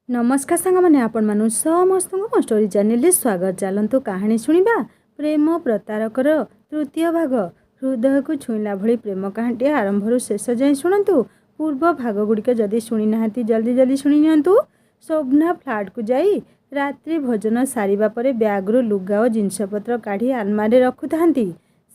नमस्कार सांग मैंने आपण मानु समस्त को स्टोरी चैनल स्वागत। चलतु कहानी शुणा प्रेम प्रतारकर तृतीय भाग। हृदय को छुईला भली प्रेम कहानी आरंभ शेष जाए शुणु। पूर्व भाग गुड़िक जदि शुणी ना जल्दी जल्दी शुणी नियंतु। शोभना फ्लाट को जाई रात्रि भोजन सारिबा परे ब्याग्रु लुगा और जिनपतर काढ़ी आलमारी रखुता।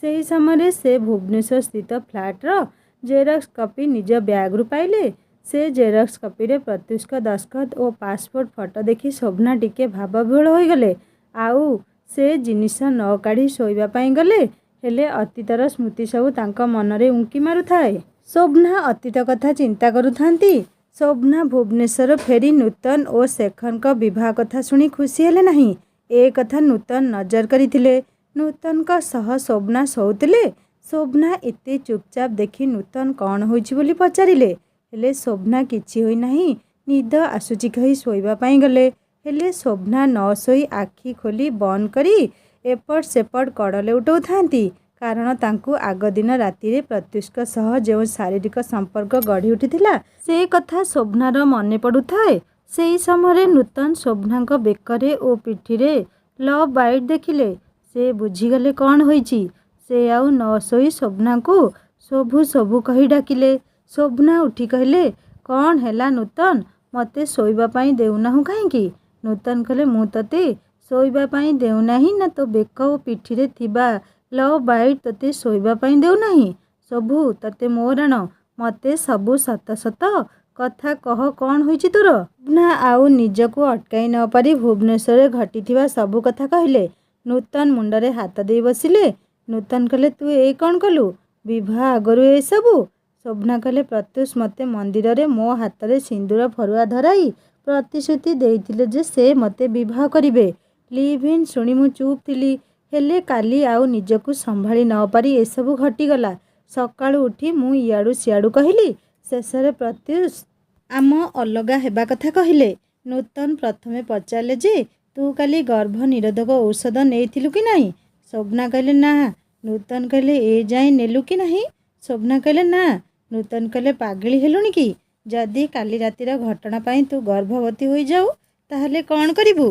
से समय से भुवनेश्वर स्थित फ्लाट्र जेरक्स कॉपी निज ब्याग्रु पाइले। से जेरक्स कॉपी रे प्रत्युष दस्खत और पासपोर्ट फोटो देखी शोभना टिके भावविहल हो गले। आउ से जिनिस न काढ़ी शोइबा पई गले। हेले अतीतर स्मृति सब तांका मनरे उंकी मारु थाए। शोभना अतीत कथा चिंता करुथांती। शोभना भुवनेश्वर फेरी नूतन और शेखर का विवाह कथा सुनी खुशी हेले नहीं। ए कथा नूतन नजर करथिले। नूतन का सह शोभना शोउतिले। शोभना एते चुपचाप देखी नूतन कौन होइछि बोली पचारिले। हेले शोभना किछि होई नाही। निद आसुची कही शोइबा पई गले। हेले शोभना न शोई आखि खोली बंद करी एपट सेपट कड़ले उठाऊ थांती। कारण तांकु आग दिन राति रे प्रत्युष सह जो शारीरिक संपर्क गढ़ी उठिथिला से कथा शोभनार मने पड़ुथाए। सेही समय नूतन शोभना बेकरे और पिठीरे लव बाइट देखिले। से बुझीगले कौन होइछि। से आउ न शोई शोभना को शोभु शोभु कही डाकिले। शोभना उठी कहले कौन हैला नूतन मते शोइबा पई देउनाहु काहेकि। नूतन कहले मु तते शोइबा पई देउनाही ना तो बेक और पिठीरे थिबा लव बाइट तते शोइबा पई देउनाही। शोभु तते मोराण मते सबु सत सत कथा कह कौन होइछि तोर। ना आउ निजको अटकाई न पारी भुवनेश्वर घटिथिबा सबु कथा कहले। नूतन मुंडरे हाथ दे बसिले। नूतन कहले तू ए कौन कलु विवाह आगरु ए सबु। शोभना कहले प्रत्युष मते मंदिर रे मो हाथ रे सिंदूर फरुआ धराई प्रतिश्रुति देइथिले जे से मते विवाह करिवे। लिव इन शुणी मु चुप थिली। हेले काली आउ निजको संभाली न पारी ए सबु घटिगला। सकाळु उठी मु इयाडू सियाडू कहली। शेषरे प्रत्युष आम अलगा हेबा कथा कहिले। नूतन प्रथमे पचारले जे तू काली गर्भ निरोधक औषध नेइथिलु कि नाही। शोभना कहले ना। नूतन कहले ए जाई नेलु कि नाही। शोभना कहले ना। नूतन कहले पागली हेलुनी कि जदि काली रातिर घटना पाई तू गर्भवती हो जाऊ ताहले कौन करिबु।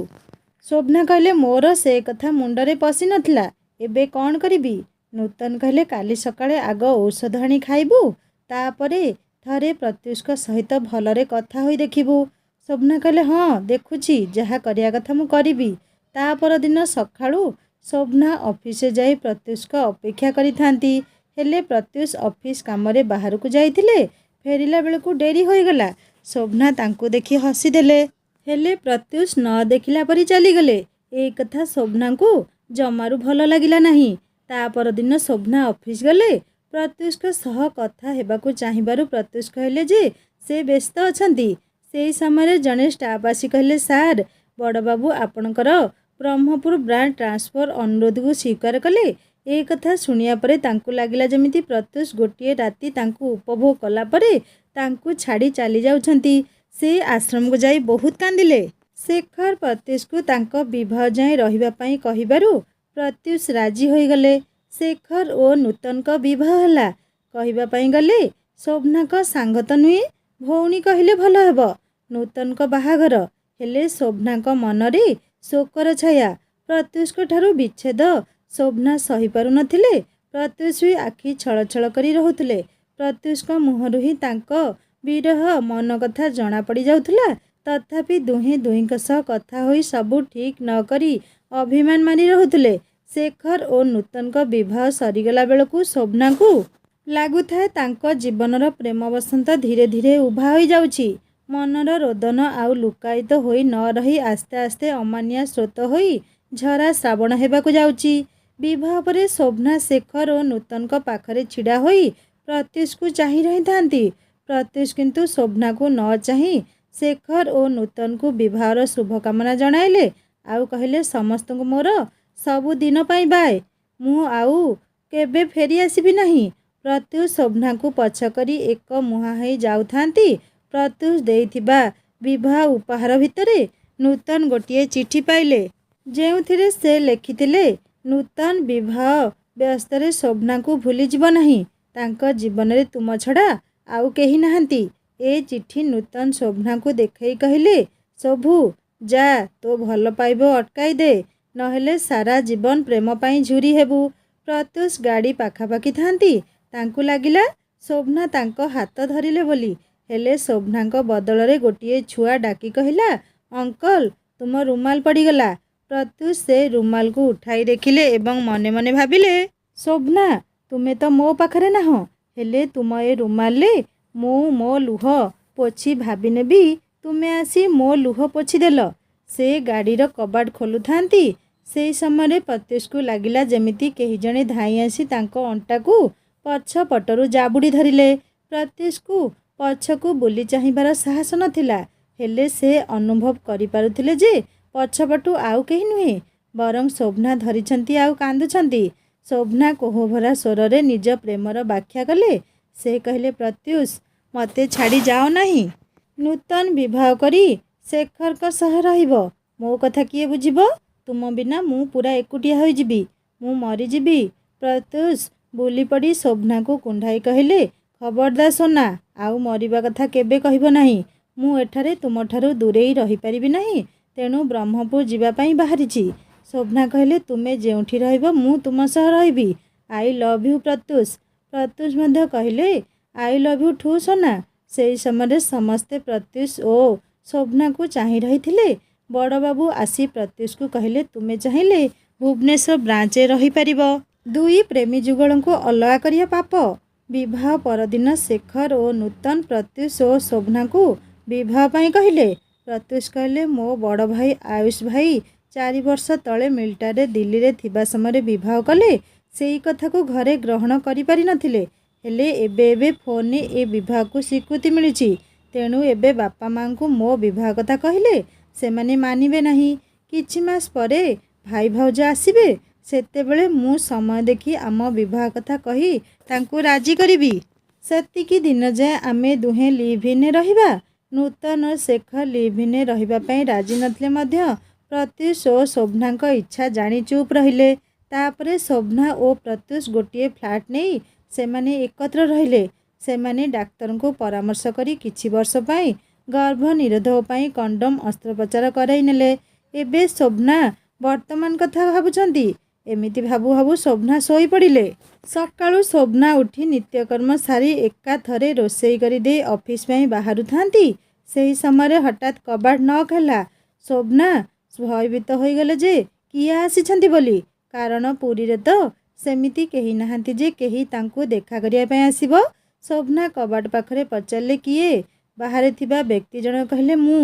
शोभना कहले मोर से कथा मुंडरे पसी नथिला एबे कौन करिबी। नूतन कहले काली सकाळे आग औषध आनी खाइबु तापरे थरे प्रत्युष सहित भलरे कथा होई देखिबु। शोभना कहले हाँ देखुची जहा करिया कथा मु करिबी। ता पर दिन सकाळु शोभना ऑफिस जाई प्रत्युष अपेक्षा करी थांती। हेले प्रत्युष ऑफिस काम रे बाहर को जाइथिले। फेरिला बेलकु डेरी होई गला। शोभना तांकु देखि हसी देले। हेले प्रत्युष न देखिला परी चली गले। ए कथा शोभना को जमारु भलो लागिला नाही। ता पर दिन शोभना ऑफिस गले। प्रत्युष सह कथा हेबाकु चाहिबारु प्रत्युष कहले जे से व्यस्त अछंती। सेही समय जने स्टाफ आसी कहले सार बड़ बाबू आपणकर ब्रह्मपुर ब्रांच ट्रांसफर अनुरोध को स्वीकार कले। ए कथा शुणिया परे तांकु लागिला जमिति प्रत्युष गोटिए राति तांकु उपभोग कला परे तांकु छाड़ी चली जाउछंती। से आश्रम को जाई बहुत कांदिले। शेखर प्रत्युष को तांको विवाह जाए रहिबा पई कहिबारु प्रत्युष राजी होई गले। शेखर और नूतन को विवाह हला कहिबा पई गले। शोभना को सांग त नुए भौणी कहिले भलो हेबो। नूतन को बाहाघर हेले शोभना को मनरे शोकर छाया। प्रत्युष को ठारू विच्छेद शोभना सही पारु नथिले। प्रत्युष भी आखि छल छल करी रहुथिले। प्रत्युष को मुहरु ही तांको विरह मन कथा जना पड़ी जाउथला। तथापि दुहे दुहींक सह कथा होई सबु ठीक न करी अभिमान मानी रहुथिले। शेखर और नूतन को विवाह सरीगला बेलकु शोभना को लागुथाए तांको जीवनर प्रेम बसंत धीरे धीरे उभा होई जाउछि। मनर रोदन आउ लुकायित होई न रही आस्ते आस्ते अमानिया स्रोत होई झरा श्रावण हेबाकु जाउछि। विवाह परे शोभना शेखर और नूतन को पाखरे छिड़ा होई प्रत्युष को चाही रही थांती। प्रत्युष किंतु शोभना को न चाही शेखर और नूतन को विवाहर शुभकामना जणाइले। आउ कहले समस्त को मोर सबु दिन पाई बाय मु आउ केबे फेरी आसीबी नहीं। प्रत्युष शोभना को पछ करी एक मुहा होई जाउ थांती। प्रत्युष देइथिबा विवाह उपहार भितरे नूतन गोटिए चिठी पाइले जेउथिरे से लेखिथिले नूतन विवाह व्यस्तरे शोभना को भूली जीव नहीं। तांको जीवन रे तुम छड़ा आउ केही नहांती। ए चिट्ठी नूतन शोभना को देखई कहले ଶୋଭୁ ଯା ତୋ ଭଲ ପାଇବ ଅଟକାଇ ଦେ, ନହେଲେ ସାରା ଜୀବନ ପ୍ରେମ ପାଇଁ ଝୁରି ହେବୁ। ପ୍ରତ୍ୟୁଷ ଗାଡ଼ି ପାଖାପାଖି ଥାନ୍ତି ତାଙ୍କୁ ଲାଗିଲା ଶୋଭନା ତାଙ୍କ ହାତ ଧରିଲେ ବୋଲି। ହେଲେ ଶୋଭନାଙ୍କ ବଦଳରେ ଗୋଟିଏ ଛୁଆ ଡାକି କହିଲା, ଅଙ୍କଲ ତୁମ ରୁମାଲ ପଡ଼ିଗଲା। ପ୍ରତ୍ୟୁଷ ସେ ରୁମାଲକୁ ଉଠାଇ ଦେଖିଲେ ଏବଂ ମନେ ମନେ ଭାବିଲେ, ଶୋଭନା ତୁମେ ତ ମୋ ପାଖରେ ନାହଁ, ହେଲେ ତୁମ ଏ ରୁମାଲରେ ମୁଁ ମୋ ଲୁହ ପୋଛି ଭାବିନେବି ତୁମେ ଆସି ମୋ ଲୁହ ପୋଛିଦେଲ। ସେ ଗାଡ଼ିର କବାଟ ଖୋଲୁଥାନ୍ତି ସେହି ସମୟରେ ପ୍ରତ୍ୟୁଷକୁ ଲାଗିଲା ଯେମିତି କେହି ଜଣେ ଧାଇଁ ଆସି ତାଙ୍କ ଅଣ୍ଟାକୁ ପଛ ପଟରୁ ଜାବୁଡ଼ି ଧରିଲେ। ପ୍ରତ୍ୟୁଷକୁ ପଛକୁ ବୁଲି ଚାହିଁବାର ସାହସ ନଥିଲା, ହେଲେ ସେ ଅନୁଭବ କରିପାରୁଥିଲେ ଯେ ପଛପଟୁ ଆଉ କେହି ନୁହେଁ, ବରଂ ଶୋଭନା ଧରିଛନ୍ତି ଆଉ କାନ୍ଦୁଛନ୍ତି। ଶୋଭନା କୋହଭରା ସ୍ୱରରେ ନିଜ ପ୍ରେମର ବ୍ୟାଖ୍ୟା କଲେ। ସେ କହିଲେ, ପ୍ରତ୍ୟୁଷ ମୋତେ ଛାଡ଼ି ଯାଅ ନାହିଁ। ନୂତନ ବିବାହ କରି ଶେଖରଙ୍କ ସହ ରହିବ। ମୋ କଥା କିଏ ବୁଝିବ? ତୁମ ବିନା ମୁଁ ପୁରା ଏକୁଟିଆ ହୋଇଯିବି, ମୁଁ ମରିଯିବି। ପ୍ରତ୍ୟୁଷ ବୁଲି ପଡ଼ି ଶୋଭନାକୁ କୁଣ୍ଢାଇ କହିଲେ, ଖବରଦାର ସୋନା, ଆଉ ମରିବା କଥା କେବେ କହିବ ନାହିଁ। ମୁଁ ଏଠାରେ ତୁମଠାରୁ ଦୂରେଇ ରହିପାରିବି ନାହିଁ, ତେଣୁ ବ୍ରହ୍ମପୁର ଯିବା ପାଇଁ ବାହାରିଛି। ଶୋଭନା କହିଲେ, ତୁମେ ଯେଉଁଠି ରହିବ ମୁଁ ତୁମ ସହ ରହିବି। I love you Pratyush. Pratyush ମଧ୍ୟ କହିଲେ, ଆଇ ଲଭ୍ ୟୁ ଟୁ ସୋନା। ସେହି ସମୟରେ ସମସ୍ତେ ପ୍ରତ୍ୟୁଷ ଓ ଶୋଭନାକୁ ଚାହିଁ ରହିଥିଲେ। ବଡ଼ବାବୁ ଆସି ପ୍ରତ୍ୟୁଷକୁ କହିଲେ, ତୁମେ ଚାହିଁଲେ ଭୁବନେଶ୍ୱର ବ୍ରାଞ୍ଚରେ ରହିପାରିବ। ଦୁଇ ପ୍ରେମୀ ଯୁଗଳଙ୍କୁ ଅଲଗା କରିବା ପାପ। ବିବାହ ପରଦିନ ଶେଖର ଓ ନୂତନ ପ୍ରତ୍ୟୁଷ ଓ ଶୋଭନାକୁ ବିବାହ ପାଇଁ କହିଲେ। ପ୍ରତ୍ୟୁଷ କହିଲେ, ମୋ ବଡ଼ ଭାଇ ଆୟୁଷ ଭାଇ 4 ବର୍ଷ ତଳେ ମିଲିଟାରୀରେ ଦିଲ୍ଲୀରେ ଥିବା ସମୟରେ ବିବାହ କଲେ। ସେଇ କଥାକୁ ଘରେ ଗ୍ରହଣ କରିପାରିନଥିଲେ, ହେଲେ ଏବେ ଫୋନରେ ଏ ବିବାହକୁ ସ୍ୱୀକୃତି ମିଳିଛି। ତେଣୁ ଏବେ ବାପା ମାଆଙ୍କୁ ମୋ ବିବାହ କଥା କହିଲେ ସେମାନେ ମାନିବେ ନାହିଁ। କିଛି ମାସ ପରେ ଭାଇ ଭାଉଜ ଆସିବେ, ସେତେବେଳେ ମୁଁ ସମୟ ଦେଖି ଆମ ବିବାହ କଥା କହି ତାଙ୍କୁ ରାଜି କରିବି। ସେତିକି ଦିନ ଯାଏ ଆମେ ଦୁହେଁ ଲିଭ୍ ଇନ୍ରେ ରହିବା। ନୂତନ ଓ ଶେଖର ଲିଭ୍ ଇନ୍ରେ ରହିବା ପାଇଁ ରାଜି ନଥିଲେ ମଧ୍ୟ ପ୍ରତ୍ୟୁଷ ଓ ଶୋଭନାଙ୍କ ଇଚ୍ଛା ଜାଣି ଚୁପ୍ ରହିଲେ। ତାପରେ ଶୋଭନା ଓ ପ୍ରତ୍ୟୁଷ ଗୋଟିଏ ଫ୍ଲାଟ୍ ନେଇ ସେମାନେ ଏକତ୍ର ରହିଲେ। ସେମାନେ ଡାକ୍ତରଙ୍କୁ ପରାମର୍ଶ କରି କିଛି ବର୍ଷ ପାଇଁ ଗର୍ଭ ନିରୋଧ ପାଇଁ କଣ୍ଡୋମ୍ ଅସ୍ତ୍ରୋପଚାର କରାଇ ନେଲେ। ଏବେ ଶୋଭନା ବର୍ତ୍ତମାନ କଥା ଭାବୁଛନ୍ତି। ଏମିତି ଭାବୁ ଭାବୁ ଶୋଭନା ଶୋଇପଡ଼ିଲେ। ସକାଳୁ ଶୋଭନା ଉଠି ନିତ୍ୟକର୍ମ ସାରି ଏକାଥରେ ରୋଷେଇ କରିଦେଇ ଅଫିସ୍ ପାଇଁ ବାହାରୁଥାନ୍ତି। ସେହି ସମୟରେ ହଠାତ୍ କବାଟ ନକ୍ ହେଲା। ଶୋଭନା ଭୟଭୀତ ହୋଇଗଲେ ଯେ କିଏ ଆସିଛନ୍ତି ବୋଲି, କାରଣ ପୁରୀରେ ତ ସେମିତି କେହି ନାହାନ୍ତି ଯେ କେହି ତାଙ୍କୁ ଦେଖା କରିବା ପାଇଁ ଆସିବ। ଶୋଭନା କବାଟ ପାଖରେ ପଚାରିଲେ, କିଏ? ବାହାରେ ଥିବା ବ୍ୟକ୍ତି ଜଣକ କହିଲେ, ମୁଁ।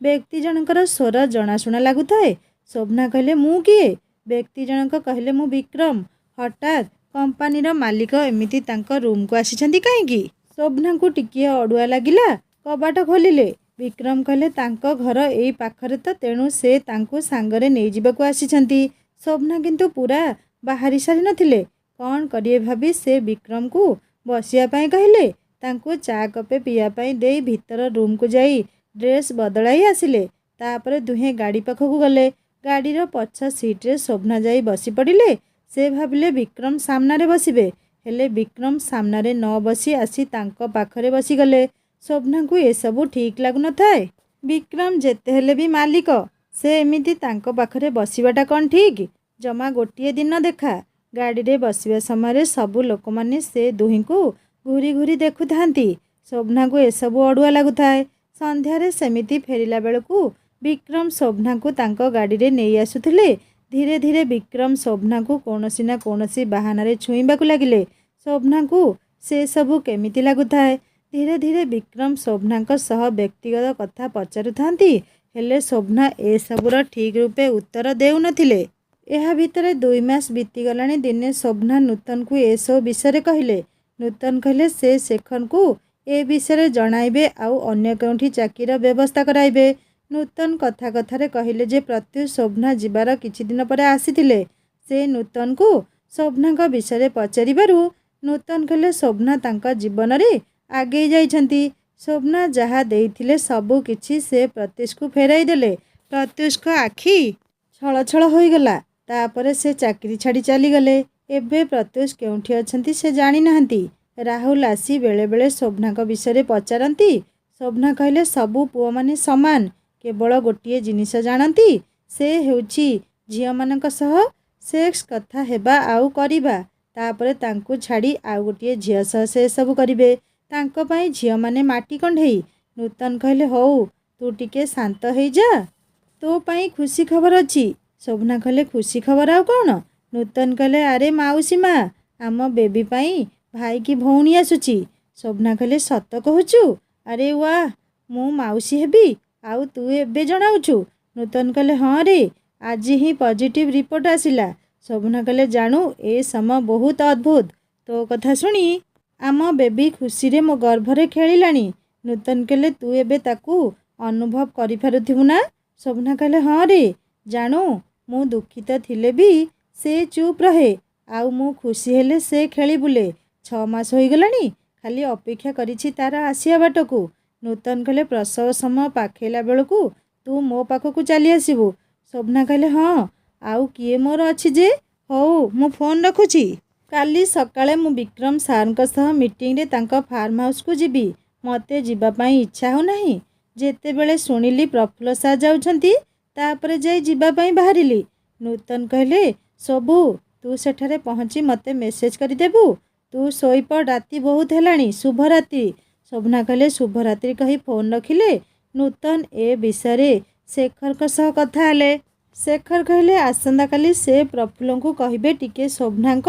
ବ୍ୟକ୍ତି ଜଣଙ୍କର ସ୍ୱର ଜଣାଶୁଣା ଲାଗୁଥାଏ। ଶୋଭନା କହିଲେ, ମୁଁ କିଏ? ବ୍ୟକ୍ତି ଜଣକ କହିଲେ, ମୁଁ ବିକ୍ରମ। ହଠାତ୍ କମ୍ପାନୀର ମାଲିକ ଏମିତି ତାଙ୍କ ରୁମ୍କୁ ଆସିଛନ୍ତି କାହିଁକି? ଶୋଭନାଙ୍କୁ ଟିକିଏ ଅଡ଼ୁଆ ଲାଗିଲା। କବାଟ ଖୋଲିଲେ। ବିକ୍ରମ କହିଲେ, ତାଙ୍କ ଘର ଏଇ ପାଖରେ ତ, ତେଣୁ ସେ ତାଙ୍କୁ ସାଙ୍ଗରେ ନେଇଯିବାକୁ ଆସିଛନ୍ତି। ଶୋଭନା କିନ୍ତୁ ପୁରା ବାହାରି ସାରି ନଥିଲେ। କ'ଣ କରିବେ ଭାବି ସେ ବିକ୍ରମକୁ ବସିବା ପାଇଁ କହିଲେ। ତାଙ୍କୁ ଚା' କପେ ପିଇବା ପାଇଁ ଦେଇ ଭିତର ରୁମ୍କୁ ଯାଇ ଡ୍ରେସ୍ ବଦଳାଇ ଆସିଲେ। ତାପରେ ଦୁହେଁ ଗାଡ଼ି ପାଖକୁ ଗଲେ। ଗାଡ଼ିର ପଛ ସିଟ୍ରେ ଶୋଭନା ଯାଇ ବସି ପଡ଼ିଲେ। ସେ ଭାବିଲେ ବିକ୍ରମ ସାମ୍ନାରେ ବସିବେ, ହେଲେ ବିକ୍ରମ ସାମ୍ନାରେ ନ ବସି ଆସି ତାଙ୍କ ପାଖରେ ବସିଗଲେ। ଶୋଭନାଙ୍କୁ ଏସବୁ ଠିକ୍ ଲାଗୁନଥାଏ। ବିକ୍ରମ ଯେତେ ହେଲେ ବି ମାଲିକ, ସେ ଏମିତି ତାଙ୍କ ପାଖରେ ବସିବାଟା କ'ଣ ଠିକ୍? ଜମା ଗୋଟିଏ ଦିନ ଦେଖା। ଗାଡ଼ିରେ ବସିବା ସମୟରେ ସବୁ ଲୋକମାନେ ସେ ଦୁହିଁଙ୍କୁ ଘୁରି ଘୁରି ଦେଖୁଥାନ୍ତି। ଶୋଭନାଙ୍କୁ ଏସବୁ ଅଡ଼ୁଆ ଲାଗୁଥାଏ। ସନ୍ଧ୍ୟାରେ ସେମିତି ଫେରିଲା ବେଳକୁ ବିକ୍ରମ ଶୋଭନାଙ୍କୁ ତାଙ୍କ ଗାଡ଼ିରେ ନେଇ ଆସୁଥିଲେ। ଧୀରେ ଧୀରେ ବିକ୍ରମ ଶୋଭନାଙ୍କୁ କୌଣସି ନା କୌଣସି ବାହାନାରେ ଛୁଇଁବାକୁ ଲାଗିଲେ। ଶୋଭନାଙ୍କୁ ସେ ସବୁ କେମିତି ଲାଗୁଥାଏ? ଧୀରେ ଧୀରେ ବିକ୍ରମ ଶୋଭନାଙ୍କ ସହ ବ୍ୟକ୍ତିଗତ କଥା ପଚାରୁଥାନ୍ତି, ହେଲେ ଶୋଭନା ଏସବୁର ଠିକ୍ ରୂପେ ଉତ୍ତର ଦେଉନଥିଲେ। ଏହା ଭିତରେ 2 ମାସ ବିତିଗଲାଣି। ଦିନେ ଶୋଭନା ନୂତନକୁ ଏସବୁ ବିଷୟରେ କହିଲେ। ନୂତନ କହିଲେ ସେ ଶେଖରଙ୍କୁ ଏ ବିଷୟରେ ଜଣାଇବେ ଆଉ ଅନ୍ୟ କେଉଁଠି ଚାକିରିର ବ୍ୟବସ୍ଥା କରାଇବେ। ନୂତନ କଥା କଥାରେ କହିଲେ ଯେ ପ୍ରତ୍ୟୁଷ ଶୋଭନା ଯିବାର କିଛି ଦିନ ପରେ ଆସିଥିଲେ। ସେ ନୂତନକୁ ଶୋଭନାଙ୍କ ବିଷୟରେ ପଚାରିବାରୁ ନୂତନ କହିଲେ ଶୋଭନା ତାଙ୍କ ଜୀବନରେ ଆଗେଇ ଯାଇଛନ୍ତି। ଶୋଭନା ଯାହା ଦେଇଥିଲେ ସବୁ କିଛି ସେ ପ୍ରତ୍ୟୁଷକୁ ଫେରାଇ ଦେଲେ। ପ୍ରତ୍ୟୁଷଙ୍କ ଆଖି ଛଳଛଳ ହୋଇଗଲା। ତାପରେ ସେ ଚାକିରି ଛାଡ଼ି ଚାଲିଗଲେ। ଏବେ ପ୍ରତ୍ୟୁଷ କେଉଁଠି ଅଛନ୍ତି ସେ ଜାଣିନାହାନ୍ତି। ରାହୁଲ ଆସି ବେଳେବେଳେ ଶୋଭନାଙ୍କ ବିଷୟରେ ପଚାରନ୍ତି। ଶୋଭନା କହିଲେ, ସବୁ ପୁଅମାନେ ସମାନ, କେବଳ ଗୋଟିଏ ଜିନିଷ ଜାଣନ୍ତି, ସେ ହେଉଛି ଝିଅମାନଙ୍କ ସହ ସେକ୍ସ କଥା ହେବା ଆଉ କରିବା। ତାପରେ ତାଙ୍କୁ ଛାଡ଼ି ଆଉ ଗୋଟିଏ ଝିଅ ସହ ସେ ସବୁ କରିବେ। ତାଙ୍କ ପାଇଁ ଝିଅମାନେ ମାଟି କଣ୍ଢେଇ। ନୂତନ କହିଲେ ହଉ ତୁ ଟିକେ ଶାନ୍ତ ହେଇଯା, ତୋ ପାଇଁ ଖୁସି ଖବର ଅଛି। ଶୋଭନା କହିଲେ ଖୁସି ଖବର ଆଉ କ'ଣ? ନୂତନ କହିଲେ ଆରେ ମାଉସୀ ମା, ଆମ ବେବି ପାଇଁ ଭାଇ କି ଭଉଣୀ ଆସୁଛି। ଶୋଭନା କହିଲେ ସତ କହୁଛୁ? ଆରେ ୱାଃ, ମୁଁ ମାଉସୀ ହେବି ଆଉ ତୁ ଏବେ ଜଣାଉଛୁ? ନୂତନ କହିଲେ ହଁ ରେ, ଆଜି ହିଁ ପଜିଟିଭ ରିପୋର୍ଟ ଆସିଲା। ଶୋଭନା କହିଲେ ଜାଣୁ ଏ ସମୟ ବହୁତ ଅଦ୍ଭୁତ। ତୋ କଥା ଶୁଣି ଆମ ବେବି ଖୁସିରେ ମୋ ଗର୍ଭରେ ଖେଳିଲାଣି। ନୂତନ କହିଲେ ତୁ ଏବେ ତାକୁ ଅନୁଭବ କରିପାରୁଥିବୁ ନା? ଶୋଭନା କହିଲେ ହଁ ରେ, ଜାଣୁ ମୁଁ ଦୁଃଖିତ ଥିଲେ ବି ସେ ଚୁପ୍ ରହେ, ଆଉ ମୁଁ ଖୁସି ହେଲେ ସେ ଖେଳି ବୁଲେ। 6 ମାସ ହୋଇଗଲାଣି, ଖାଲି ଅପେକ୍ଷା କରିଛି ତାର ଆସିବା ବାଟକୁ। ନୂତନ କହିଲେ ପ୍ରସବ ସମୟ ପାଖେଇଲା ବେଳକୁ ତୁ ମୋ ପାଖକୁ ଚାଲି ଆସିବୁ। ଶୋଭନା କହିଲେ ହଁ, ଆଉ କିଏ ମୋର ଅଛି ଯେ? ହଉ ମୁଁ ଫୋନ୍ ରଖୁଛି। କାଲି ସକାଳେ ମୁଁ ବିକ୍ରମ ସାର୍ଙ୍କ ସହ ମିଟିଂରେ ତାଙ୍କ ଫାର୍ମ ହାଉସ୍କୁ ଯିବି। ମୋତେ ଯିବା ପାଇଁ ଇଚ୍ଛା ହେଉନାହିଁ। ଯେତେବେଳେ ଶୁଣିଲି ପ୍ରଫୁଲ୍ଲ ସାର୍ ଯାଉଛନ୍ତି, ତାପରେ ଯାଇ ଯିବା ପାଇଁ ବାହାରିଲି। ନୂତନ କହିଲେ ଶୋଭୁ, ତୁ ସେଠାରେ ପହଞ୍ଚି ମୋତେ ମେସେଜ୍ କରିଦେବୁ। ତୁ ଶୋଇପଡ଼, ରାତି ବହୁତ ହେଲାଣି, ଶୁଭରାତ୍ରି। ଶୋଭନା କହିଲେ ଶୁଭରାତ୍ରି କହି ଫୋନ୍ ରଖିଲେ। ନୂତନ ଏ ବିଷୟରେ ଶେଖରଙ୍କ ସହ କଥା ହେଲେ। ଶେଖର କହିଲେ ଆସନ୍ତାକାଲି ସେ ପ୍ରଫୁଲ୍ଲଙ୍କୁ କହିବେ ଟିକେ ଶୋଭନାଙ୍କ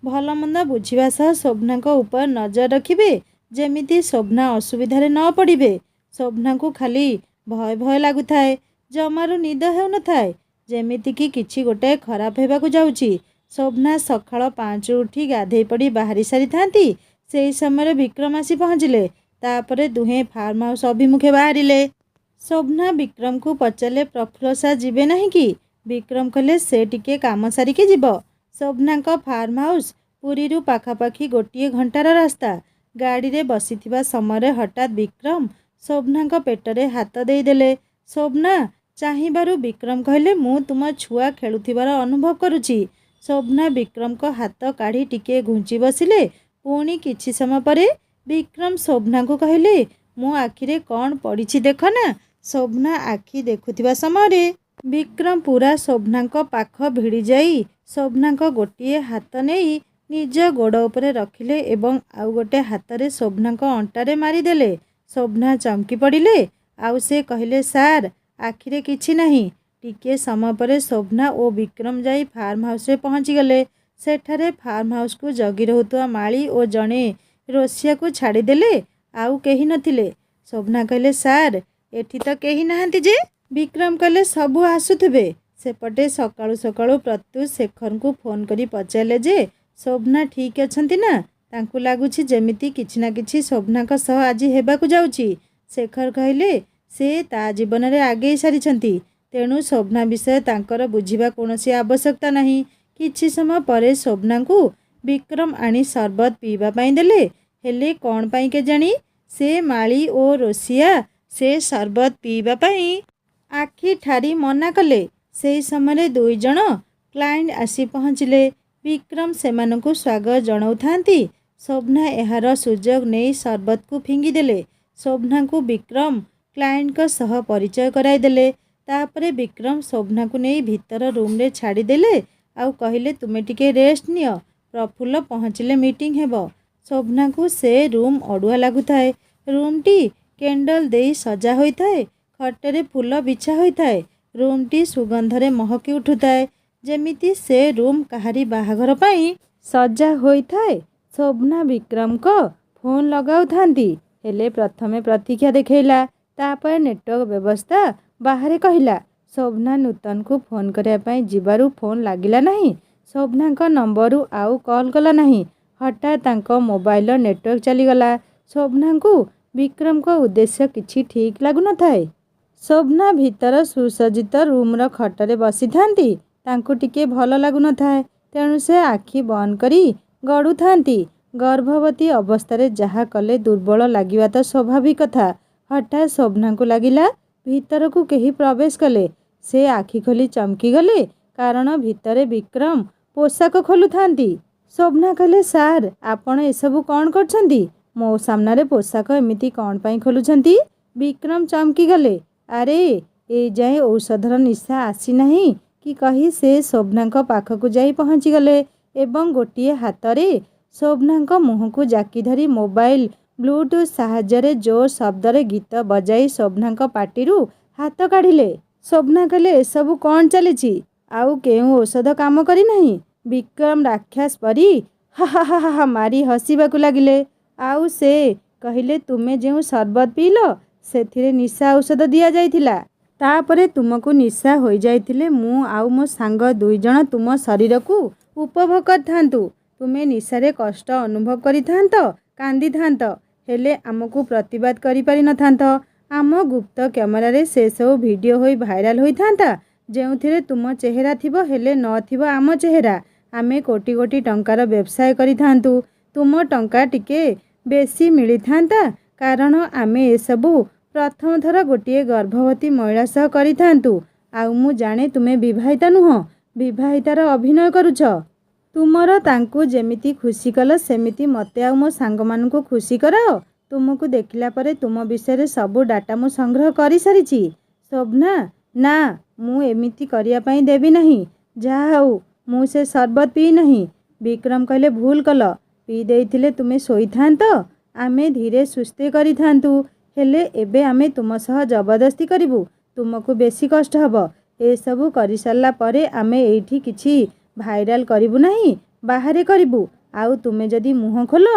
ଭଲମନ୍ଦ ବୁଝିବା ସହ ଶୋଭନାଙ୍କ ଉପରେ ନଜର ରଖିବେ, ଯେମିତି ଶୋଭନା ଅସୁବିଧାରେ ନ ପଡ଼ିବେ। ଶୋଭନାଙ୍କୁ ଖାଲି ଭୟ ଭୟ ଲାଗୁଥାଏ, ଜମାରୁ ନିଦ ହେଉନଥାଏ, ଯେମିତିକି କିଛି ଗୋଟାଏ ଖରାପ ହେବାକୁ ଯାଉଛି। ଶୋଭନା ସକାଳ 5ରୁ ଉଠି ଗାଧେଇ ପଡ଼ି ବାହାରି ସାରିଥାନ୍ତି। ସେହି ସମୟରେ ବିକ୍ରମ ଆସି ପହଞ୍ଚିଲେ। ତାପରେ ଦୁହେଁ ଫାର୍ମ ହାଉସ୍ ଅଭିମୁଖେ ବାହାରିଲେ। ଶୋଭନା ବିକ୍ରମକୁ ପଚାରିଲେ ପ୍ରଫୁଲ୍ଲ ସାର୍ ଯିବେ ନାହିଁ କି? ବିକ୍ରମ କହିଲେ ସେ ଟିକେ କାମ ସାରିକି ଯିବ। ଶୋଭନାଙ୍କ ଫାର୍ମ ହାଉସ୍ ପୁରୀରୁ ପାଖାପାଖି 1 ଘଣ୍ଟାର ରାସ୍ତା। ଗାଡ଼ିରେ ବସିଥିବା ସମୟରେ ହଠାତ୍ ବିକ୍ରମ ଶୋଭନାଙ୍କ ପେଟରେ ହାତ ଦେଇଦେଲେ। ଶୋଭନା ଚାହିଁବାରୁ ବିକ୍ରମ କହିଲେ ମୁଁ ତୁମ ଛୁଆ ଖେଳୁଥିବାର ଅନୁଭବ କରୁଛି। ଶୋଭନା ବିକ୍ରମଙ୍କ ହାତ କାଢ଼ି ଟିକେ ଘୁଞ୍ଚି ବସିଲେ। ପୁଣି କିଛି ସମୟ ପରେ ବିକ୍ରମ ଶୋଭନାଙ୍କୁ କହିଲେ ମୋ ଆଖିରେ କ'ଣ ପଡ଼ିଛି ଦେଖ ନା। ଶୋଭନା ଆଖି ଦେଖୁଥିବା ସମୟରେ ବିକ୍ରମ ପୁରା ଶୋଭନାଙ୍କ ପାଖ ଭିଡ଼ି ଯାଇ ଶୋଭନାଙ୍କ ଗୋଟିଏ ହାତ ନେଇ ନିଜ ଗୋଡ଼ ଉପରେ ରଖିଲେ ଏବଂ ଆଉ ଗୋଟେ ହାତରେ ଶୋଭନାଙ୍କ ଅଣ୍ଟାରେ ମାରିଦେଲେ। ଶୋଭନା ଚମକି ପଡ଼ିଲେ, ଆଉ ସେ କହିଲେ ସାର୍ ଆଖିରେ କିଛି ନାହିଁ। ଟିକିଏ ସମୟ ପରେ ଶୋଭନା ଓ ବିକ୍ରମ ଯାଇ ଫାର୍ମ ହାଉସ୍ରେ ପହଞ୍ଚିଗଲେ। ସେଠାରେ ଫାର୍ମ ହାଉସ୍କୁ ଜଗି ରହୁଥିବା ମାଳି ଓ ଜଣେ ରୋଷିଆକୁ ଛାଡ଼ିଦେଲେ ଆଉ କେହି ନଥିଲେ। ଶୋଭନା କହିଲେ ସାର୍ ଏଠି ତ କେହି ନାହାନ୍ତି ଯେ? ବିକ୍ରମ କହିଲେ ସବୁ ଆସୁଥିବେ। ସେପଟେ ସକାଳୁ ସକାଳୁ ପ୍ରତ୍ୟୁଷ ଶେଖରଙ୍କୁ ଫୋନ୍ କରି ପଚାରିଲେ ଯେ ଶୋଭନା ଠିକ୍ ଅଛନ୍ତି ନା? ତାଙ୍କୁ ଲାଗୁଛି ଯେମିତି କିଛି ନା କିଛି ଶୋଭନାଙ୍କ ସହ ଆଜି ହେବାକୁ ଯାଉଛି। ଶେଖର କହିଲେ ସେ ତା ଜୀବନରେ ଆଗେଇ ସାରିଛନ୍ତି, ତେଣୁ ଶୋଭନା ବିଷୟରେ ତାଙ୍କର ବୁଝିବା କୌଣସି ଆବଶ୍ୟକତା ନାହିଁ। କିଛି ସମୟ ପରେ ଶୋଭନାଙ୍କୁ ବିକ୍ରମ ଆଣି ସରବତ ପିଇବା ପାଇଁ ଦେଲେ। ହେଲେ କ'ଣ ପାଇଁ କେଜାଣି ସେ ମାଳି ଓ ରୋଷିଆ ସେ ସରବତ ପିଇବା ପାଇଁ ଆଖି ଠାରି ମନା କଲେ। ସେହି ସମୟରେ 2 ଜଣ କ୍ଲାଏଣ୍ଟ ଆସି ପହଞ୍ଚିଲେ। ବିକ୍ରମ ସେମାନଙ୍କୁ ସ୍ୱାଗତ ଜଣାଉଥାନ୍ତି। ଶୋଭନା ଏହାର ସୁଯୋଗ ନେଇ ସରବତକୁ ଫିଙ୍ଗିଦେଲେ। ଶୋଭନାଙ୍କୁ ବିକ୍ରମ କ୍ଲାଏଣ୍ଟଙ୍କ ସହ ପରିଚୟ କରାଇଦେଲେ। ତାପରେ ବିକ୍ରମ ଶୋଭନାକୁ ନେଇ ଭିତର ରୁମ୍ରେ ଛାଡ଼ିଦେଲେ ଆଉ କହିଲେ ତୁମେ ଟିକେ ରେଷ୍ଟ ନିଅ, ପ୍ରଫୁଲ୍ଲ ପହଞ୍ଚିଲେ ମିଟିଂ ହେବ। ଶୋଭନାକୁ ସେ ରୁମ୍ ଅଡ଼ୁଆ ଲାଗୁଥାଏ। ରୁମ୍ଟି କ୍ୟାଣ୍ଡେଲ ଦେଇ ସଜା ହୋଇଥାଏ, ଖଟରେ ଫୁଲ ବିଛା ହୋଇଥାଏ। ରୁମ୍ଟି ସୁଗନ୍ଧରେ ମହକି ଉଠୁଥାଏ, ଯେମିତି ସେ ରୁମ୍ କାହାରି ବାହାଘର ପାଇଁ ସଜା ହୋଇଥାଏ। ଶୋଭନା ବିକ୍ରମଙ୍କ ଫୋନ୍ ଲଗାଉଥାନ୍ତି, ହେଲେ ପ୍ରଥମେ ପ୍ରତୀକ୍ଷା ଦେଖାଇଲା, ତାପରେ ନେଟୱାର୍କ ବ୍ୟବସ୍ଥା ବାହାରେ କହିଲା। ଶୋଭନା ନୂତନକୁ ଫୋନ୍ କରିବା ପାଇଁ ଯିବାରୁ ଫୋନ୍ ଲାଗିଲା ନାହିଁ। ଶୋଭନାଙ୍କ ନମ୍ବରରୁ ଆଉ କଲ୍ କଲା ନାହିଁ। ହଠାତ୍ ତାଙ୍କ ମୋବାଇଲର ନେଟୱାର୍କ ଚାଲିଗଲା। ଶୋଭନାଙ୍କୁ ବିକ୍ରମଙ୍କ ଉଦ୍ଦେଶ୍ୟ କିଛି ଠିକ୍ ଲାଗୁନଥାଏ। ଶୋଭନା ଭିତର ସୁସଜ୍ଜିତ ରୁମ୍ର ଖଟରେ ବସିଥାନ୍ତି। ତାଙ୍କୁ ଟିକେ ଭଲ ଲାଗୁନଥାଏ, ତେଣୁ ସେ ଆଖି ବନ୍ଦ କରି ଗଡ଼ୁଥାନ୍ତି। ଗର୍ଭବତୀ ଅବସ୍ଥାରେ ଯାହା କଲେ ଦୁର୍ବଳ ଲାଗିବା ତ ସ୍ୱାଭାବିକ କଥା। ହଠାତ୍ ଶୋଭନାଙ୍କୁ ଲାଗିଲା ଭିତରକୁ କେହି ପ୍ରବେଶ କଲେ। ସେ ଆଖି ଖୋଲି ଚମକିଗଲେ, କାରଣ ଭିତରେ ବିକ୍ରମ ପୋଷାକ ଖୋଲୁଥାନ୍ତି। ଶୋଭନା କହିଲେ ସାର୍ ଆପଣ ଏସବୁ କ'ଣ କରୁଛନ୍ତି? ମୋ ସାମ୍ନାରେ ପୋଷାକ ଏମିତି କ'ଣ ପାଇଁ ଖୋଲୁଛନ୍ତି? ବିକ୍ରମ ଚମକିଗଲେ। ଆରେ ଏ ଯାଏଁ ଔଷଧର ନିଶା ଆସିନାହିଁ କି କହି ସେ ଶୋଭନାଙ୍କ ପାଖକୁ ଯାଇ ପହଞ୍ଚିଗଲେ ଏବଂ ଗୋଟିଏ ହାତରେ ଶୋଭନାଙ୍କ ମୁହଁକୁ ଜାକି ଧରି ମୋବାଇଲ ବ୍ଲୁଟୁଥ୍ ସାହାଯ୍ୟରେ ଜୋର ଶବ୍ଦରେ ଗୀତ ବଜାଇ ଶୋଭନାଙ୍କ ପାଟିରୁ ହାତ କାଢ଼ିଲେ। ଶୋଭନା କହିଲେ, ଏସବୁ କ'ଣ ଚାଲିଛି? ଆଉ କେଉଁ ଔଷଧ କାମ କରିନାହିଁ? ବିକ୍ରମ ରାକ୍ଷସ ପରି ହା ମାରି ହସିବାକୁ ଲାଗିଲେ। ଆଉ ସେ କହିଲେ, ତୁମେ ଯେଉଁ ସରବତ ପିଇଲ ସେଥିରେ ନିଶା ଔଷଧ ଦିଆଯାଇଥିଲା। ତାପରେ ତୁମକୁ ନିଶା ହୋଇଯାଇଥିଲେ ମୁଁ ଆଉ ମୋ ସାଙ୍ଗ 2 ଜଣ ତୁମ ଶରୀରକୁ ଉପଭୋଗ କରିଥାନ୍ତୁ। ତୁମେ ନିଶାରେ କଷ୍ଟ ଅନୁଭବ କରିଥାନ୍ତ, କାନ୍ଦିଥାନ୍ତ, ହେଲେ ଆମକୁ ପ୍ରତିବାଦ କରିପାରିନଥାନ୍ତ। ଆମ ଗୁପ୍ତ କ୍ୟାମେରାରେ ସେସବୁ ଭିଡ଼ିଓ ହୋଇ ଭାଇରାଲ ହୋଇଥାନ୍ତା, ଯେଉଁଥିରେ ତୁମ ଚେହେରା ଥିବ ହେଲେ ନଥିବ ଆମ ଚେହେରା। ଆମେ କୋଟି କୋଟି ଟଙ୍କାର ବ୍ୟବସାୟ କରିଥାନ୍ତୁ। ତୁମ ଟଙ୍କା ଟିକେ ବେଶୀ ମିଳିଥାନ୍ତା, କାରଣ ଆମେ ଏସବୁ ପ୍ରଥମ ଥର ଗୋଟିଏ ଗର୍ଭବତୀ ମହିଳା ସହ କରିଥାନ୍ତୁ। ଆଉ ମୁଁ ଜାଣେ ତୁମେ ବିବାହିତା ନୁହଁ, ବିବାହିତାର ଅଭିନୟ କରୁଛ। ତୁମର ତାଙ୍କୁ ଯେମିତି ଖୁସି କଲ ସେମିତି ମୋତେ ଆଉ ମୋ ସାଙ୍ଗମାନଙ୍କୁ ଖୁସି କରାଅ। ତୁମକୁ ଦେଖିଲା ପରେ ତୁମ ବିଷୟରେ ସବୁ ଡାଟା ମୁଁ ସଂଗ୍ରହ କରିସାରିଛି। ଶୋଭନା, ନା, ମୁଁ ଏମିତି କରିବା ପାଇଁ ଦେବି ନାହିଁ। ଯାହା ହେଉ ମୁଁ ସେ ସରବତ ପିଇ ନାହିଁ। ବିକ୍ରମ କହିଲେ, ଭୁଲ କଲ। ପିଇ ଦେଇଥିଲେ ତୁମେ ଶୋଇଥାନ୍ତ, ଆମେ ଧୀରେ ସୁସ୍ଥେ କରିଥାନ୍ତୁ। ହେଲେ ଏବେ ଆମେ ତୁମ ସହ ଜବରଦସ୍ତି କରିବୁ, ତୁମକୁ ବେଶୀ କଷ୍ଟ ହେବ। ଏସବୁ କରିସାରିଲା ପରେ ଆମେ ଏଇଠି କିଛି ଭାଇରାଲ କରିବୁ ନାହିଁ, ବାହାରେ କରିବୁ। ଆଉ ତୁମେ ଯଦି ମୁହଁ ଖୋଲ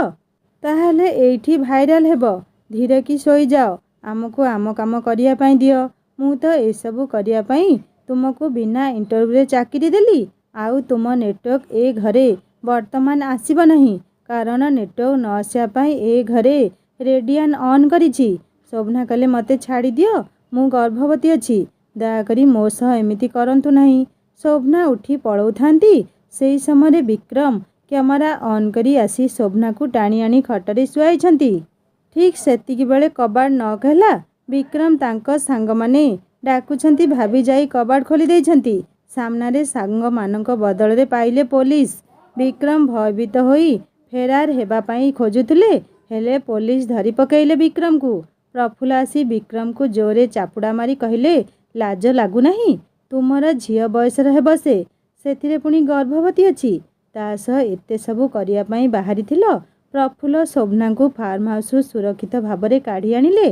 ତାହେଲେ ଏଇଠି ଭାଇରାଲ ହେବ। ଧୀରେକି ଶୋଇଯାଅ, ଆମକୁ ଆମ କାମ କରିବା ପାଇଁ ଦିଅ। ମୁଁ ତ ଏସବୁ କରିବା ପାଇଁ ତୁମକୁ ବିନା ଇଣ୍ଟରଭ୍ୟୁରେ ଚାକିରି ଦେଲି। ଆଉ ତୁମ ନେଟୱାର୍କ ଏ ଘରେ ବର୍ତ୍ତମାନ ଆସିବ ନାହିଁ, କାରଣ ନେଟୱାର୍କ ନ ଆସିବା ପାଇଁ ଏ ଘରେ ରେଡ଼ିଆନ୍ ଅନ୍ କରିଛି। ଶୋଭନା କହିଲେ, ମୋତେ ଛାଡ଼ିଦିଅ, ମୁଁ ଗର୍ଭବତୀ ଅଛି। ଦୟାକରି ମୋ ସହ ଏମିତି କରନ୍ତୁ ନାହିଁ। ଶୋଭନା ଉଠି ପଳାଉଥାନ୍ତି। ସେହି ସମୟରେ ବିକ୍ରମ କ୍ୟାମେରା ଅନ୍ କରି ଆସି ଶୋଭନାକୁ ଟାଣି ଆଣି ଖଟରେ ଶୁଆଇଛନ୍ତି। ଠିକ୍ ସେତିକିବେଳେ କବାଟ ନକ୍ ହେଲା। ବିକ୍ରମ ତାଙ୍କ ସାଙ୍ଗମାନେ ଡାକୁଛନ୍ତି ଭାବି ଯାଇ କବାଟ ଖୋଲି ଦେଇଛନ୍ତି। ସାମ୍ନାରେ ସାଙ୍ଗମାନଙ୍କ ବଦଳରେ ପାଇଲେ ପୋଲିସ। ବିକ୍ରମ ଭୟଭୀତ ହୋଇ ଫେରାର ହେବା ପାଇଁ ଖୋଜୁଥିଲେ, ହେଲେ ପୋଲିସ ଧରି ପକାଇଲେ ବିକ୍ରମକୁ। ପ୍ରଫୁଲ୍ଲ ଆସି ବିକ୍ରମକୁ ଜୋରରେ ଚାପୁଡ଼ା ମାରି କହିଲେ, ଲାଜ ଲାଗୁନାହିଁ? ତୁମର ଝିଅ ବୟସର ହେବ ସେ, ସେଥିରେ ପୁଣି ଗର୍ଭବତୀ ଅଛି। ତା ସହ ଏତେ ସବୁ କରିବା ପାଇଁ ବାହାରିଥିଲ? ପ୍ରଫୁଲ୍ଲ ଶୋଭନାଙ୍କୁ ଫାର୍ମ ହାଉସରୁ ସୁରକ୍ଷିତ ଭାବରେ କାଢ଼ି ଆଣିଲେ।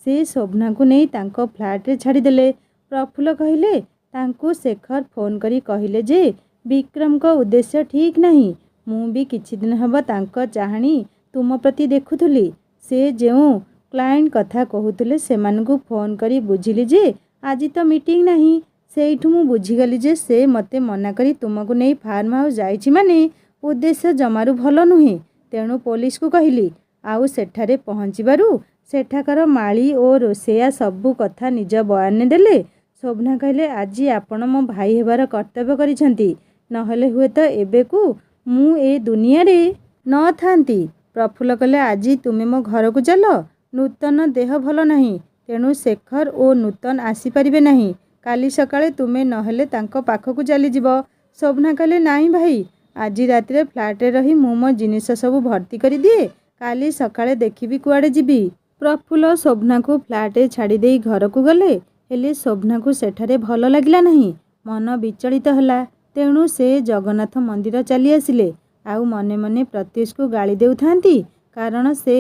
ସେ ଶୋଭନାଙ୍କୁ ନେଇ ତାଙ୍କ ଫ୍ଲାଟରେ ଛାଡ଼ିଦେଲେ। ପ୍ରଫୁଲ୍ଲ କହିଲେ, ତାଙ୍କୁ ଶେଖର ଫୋନ୍ କରି କହିଲେ ଯେ ବିକ୍ରମଙ୍କ ଉଦ୍ଦେଶ୍ୟ ଠିକ୍ ନାହିଁ। ମୁଁ ବି କିଛି ଦିନ ହେବ ତାଙ୍କ ଚାହାଣୀ ତୁମ ପ୍ରତି ଦେଖୁଥିଲି। ସେ ଯେଉଁ କ୍ଲାଏଣ୍ଟ କଥା କହୁଥିଲେ ସେମାନଙ୍କୁ ଫୋନ୍ କରି ବୁଝିଲି ଯେ ଆଜି ତ ମିଟିଂ ନାହିଁ। ସେଇଠୁ ମୁଁ ବୁଝିଗଲି ଯେ ସେ ମୋତେ ମନା କରି ତୁମକୁ ନେଇ ଫାର୍ମ ହାଉସ୍ ଯାଇଛି, ମାନେ ଉଦ୍ଦେଶ୍ୟ ଜମାରୁ ଭଲ ନୁହେଁ। ତେଣୁ ପୋଲିସକୁ କହିଲି। ଆଉ ସେଠାରେ ପହଞ୍ଚିବାରୁ ସେଠାକାର ମାଳି ଓ ରୋଷେୟା ସବୁ କଥା ନିଜ ବୟାନରେ ଦେଲେ। ଶୋଭନା କହିଲେ, ଆଜି ଆପଣ ମୋ ଭାଇ ହେବାର କର୍ତ୍ତବ୍ୟ କରିଛନ୍ତି, ନହେଲେ ହୁଏତ ଏବେକୁ ମୁଁ ଏ ଦୁନିଆରେ ନଥାନ୍ତି। ପ୍ରଫୁଲ୍ଲ କହିଲେ, ଆଜି ତୁମେ ମୋ ଘରକୁ ଚାଲ। ନୂତନ ଦେହ ଭଲ ନାହିଁ, ତେଣୁ ଶେଖର ଓ ନୂତନ ଆସିପାରିବେ ନାହିଁ। କାଲି ସକାଳେ ତୁମେ ନହେଲେ ତାଙ୍କ ପାଖକୁ ଚାଲିଯିବ। ଶୋଭନା କହିଲେ, ନାହିଁ ଭାଇ, ଆଜି ରାତିରେ ଫ୍ଲାଟରେ ରହି ମୁଁ ମୋ ଜିନିଷ ସବୁ ଭର୍ତ୍ତି କରିଦିଏ, କାଲି ସକାଳେ ଦେଖିବି କୁଆଡ଼େ ଯିବି। ପ୍ରଫୁଲ୍ଲ ଶୋଭନାକୁ ଫ୍ଲାଟରେ ଛାଡ଼ିଦେଇ ଘରକୁ ଗଲେ। ହେଲେ ଶୋଭନାକୁ ସେଠାରେ ଭଲ ଲାଗିଲା ନାହିଁ, ମନ ବିଚଳିତ ହେଲା। ତେଣୁ ସେ ଜଗନ୍ନାଥ ମନ୍ଦିର ଚାଲି ଆସିଲେ। ଆଉ ମନେ ମନେ ପ୍ରତ୍ୟୁଷକୁ ଗାଳି ଦେଉଥାନ୍ତି, କାରଣ ସେ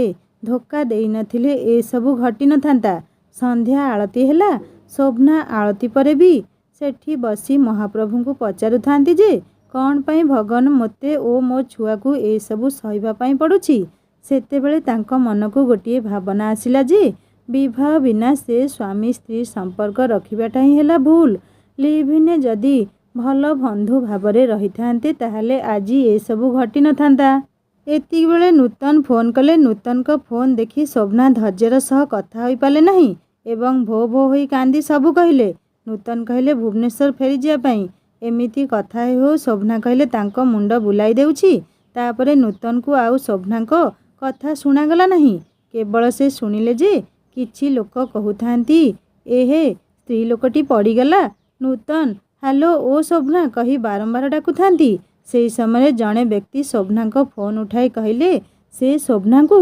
ଧୋକା ଦେଇନଥିଲେ ଏସବୁ ଘଟିନଥାନ୍ତା। ସନ୍ଧ୍ୟା ଆଳତି ହେଲା। ଶୋଭନା ଆଳତି ପରେ ବି ସେଠି ବସି ମହାପ୍ରଭୁଙ୍କୁ ପଚାରୁଥାନ୍ତି ଯେ କ'ଣ ପାଇଁ ଭଗବାନ ମୋତେ ଓ ମୋ ଛୁଆକୁ ଏସବୁ ସହିବା ପାଇଁ ପଡ଼ୁଛି। ସେତେବେଳେ ତାଙ୍କ ମନକୁ ଗୋଟିଏ ଭାବନା ଆସିଲା ଯେ ବିବାହ ବିନା ସେ ସ୍ୱାମୀ ସ୍ତ୍ରୀ ସମ୍ପର୍କ ରଖିବାଟା ହିଁ ହେଲା ଭୁଲ। ଲିଭ୍-ଇନ୍‌ରେ ଯଦି ଭଲ ବନ୍ଧୁ ଭାବରେ ରହିଥାନ୍ତେ ତାହେଲେ ଆଜି ଏସବୁ ଘଟିନଥାନ୍ତା। ଏତିକିବେଳେ ନୂତନ ଫୋନ୍ କଲେ। ନୂତନଙ୍କ ଫୋନ୍ ଦେଖି ଶୋଭନା ଧୈର୍ଯ୍ୟର ସହ କଥା ହୋଇପାରିଲେ ନାହିଁ ଏବଂ ଭୋ ଭୋ ହୋଇ କାନ୍ଦି ସବୁ କହିଲେ। ନୂତନ କହିଲେ, ଭୁବନେଶ୍ୱର ଫେରିଯିବା ପାଇଁ। ଏମିତି କଥା ହେଉ ହେଉ ଶୋଭନା କହିଲେ ତାଙ୍କ ମୁଣ୍ଡ ବୁଲାଇ ଦେଉଛି। ତାପରେ ନୂତନକୁ ଆଉ ଶୋଭନାଙ୍କ କଥା ଶୁଣାଗଲା ନାହିଁ। କେବଳ ସେ ଶୁଣିଲେ ଯେ କିଛି ଲୋକ କହୁଥାନ୍ତି, ଏହେ ସ୍ତ୍ରୀ ଲୋକଟି ପଡ଼ିଗଲା। ନୂତନ ହ୍ୟାଲୋ ଓ ଶୋଭନା କହି ବାରମ୍ବାର ଡାକୁଥାନ୍ତି। ସେହି ସମୟରେ ଜଣେ ବ୍ୟକ୍ତି ଶୋଭନାଙ୍କ ଫୋନ୍ ଉଠାଇ କହିଲେ, ସେ ଶୋଭନାଙ୍କୁ